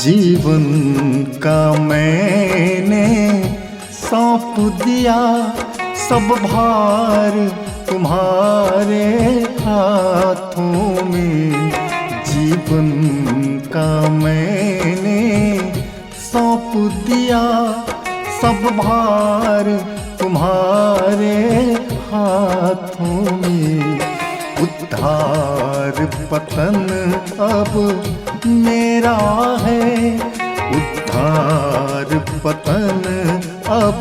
जीवन का मैंने सौंप दिया, सब भार तुम्हारे हाथों में। जीवन का मैंने सौंप दिया, सब भार तुम्हारे हाथों में। उद्धार पतन अब मेरा है, उद्धार पतन अब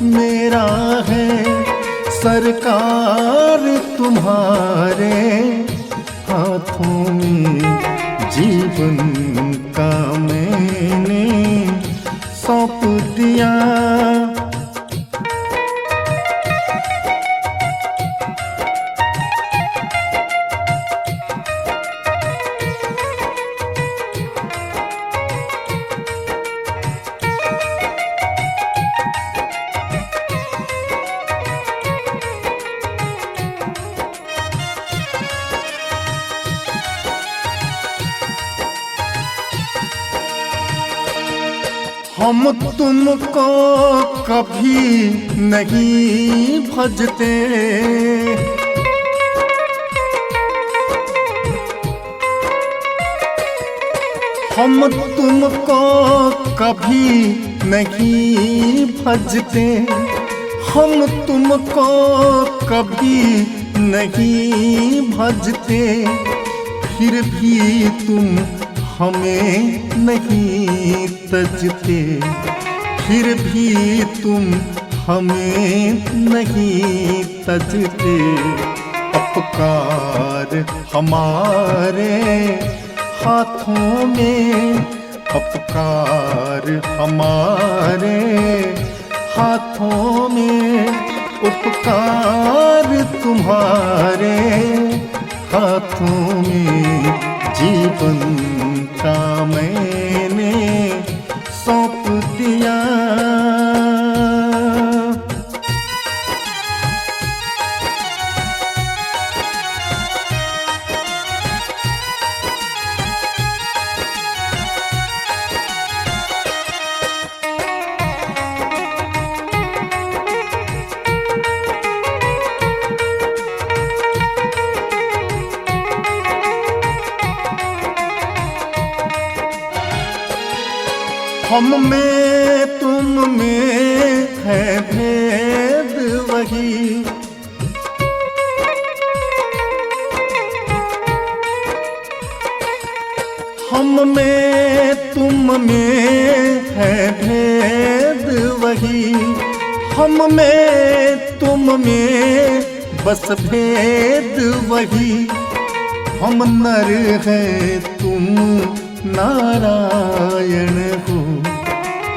मेरा है। सरकार तुम्हारे हाथों में। जीवन का मैंने सौंप दिया। हम तुमको कभी नहीं भजते, हम तुमको कभी नहीं भजते, हम तुमको कभी नहीं भजते। फिर भी तुम हमें नहीं तजते, फिर भी तुम हमें नहीं तजते। अपकार हमारे हाथों में, अपकार हमारे हाथों में। उपकार तुम्हारे हाथों में। जीवन का मैंने सौंप दिया। हम में तुम में है भेद वही, हम में तुम में है भेद वही। हम में तुम में बस भेद वही। हम नर हैं तुम नारायण हो,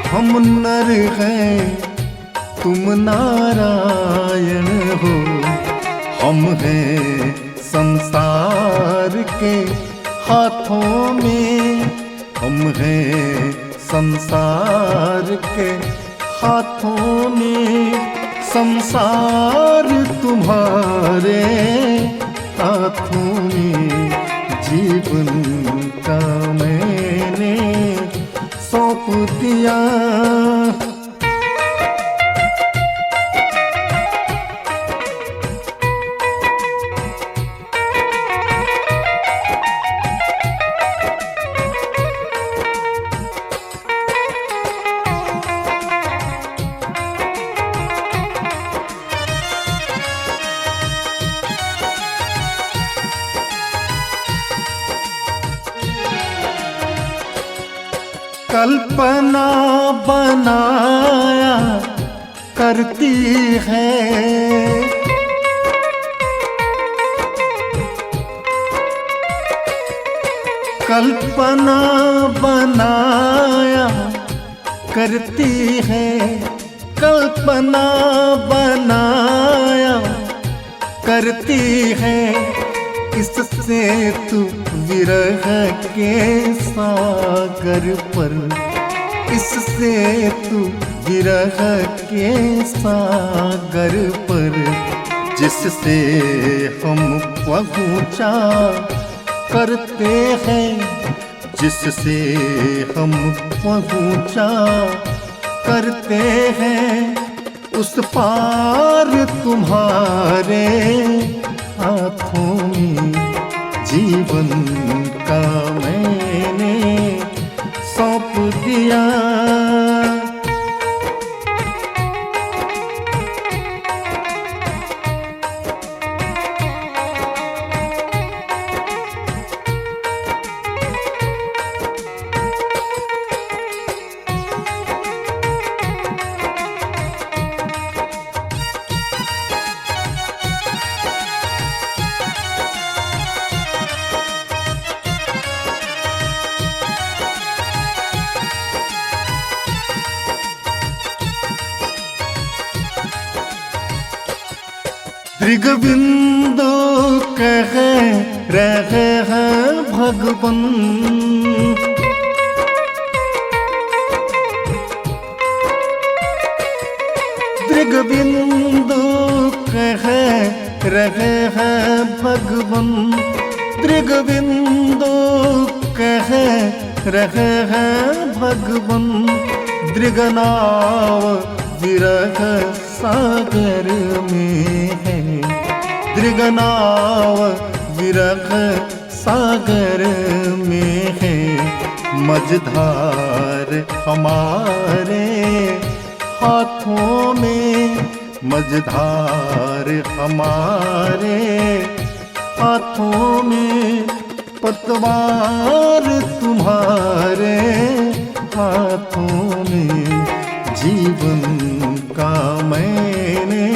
हम नर हैं तुम नारायण हो। हम हैं संसार के हाथों में, हम हैं संसार के हाथों में। संसार तुम्हारे हाथों में। जीवन का मैंने सौंप दिया। कल्पना बनाया करती है, कल्पना बनाया करती है, कल्पना बनाया करती है। इससे तू विरह के सागर पर, इससे तू विरह के सागर पर, जिससे हम पहुँचा करते हैं, जिससे हम पहुंचा करते हैं उस पार तुम्हारे हाथों में जीवन का मैंने सौंप दिया। दृगबिंदु कह रहे हैं भगवन, दृगबिंदु कह रहे हैं भगवन, दृगबिंदु कह रहे हैं भगवन। दृगनाव विरह सागर में है, दृगनाव विरह सागर में है। मझधार हमारे हाथों में, मझधार हमारे हाथों में। पतवार तुम्हारे हाथों में जीवन का मैंने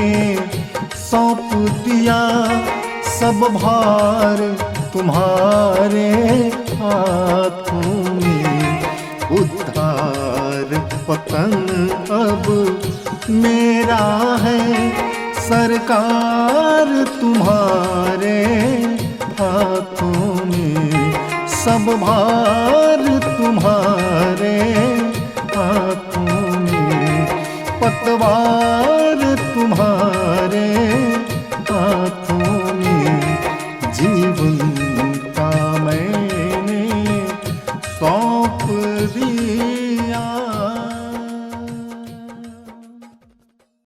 सौंप दिया। सब भार तुम्हारे हाथों में, उद्धार पतन अब मेरा है। सरकार तुम्हारे हाथों में, सब भार तुम्हारे हाथों में। पतवार तुम्हारे हाथों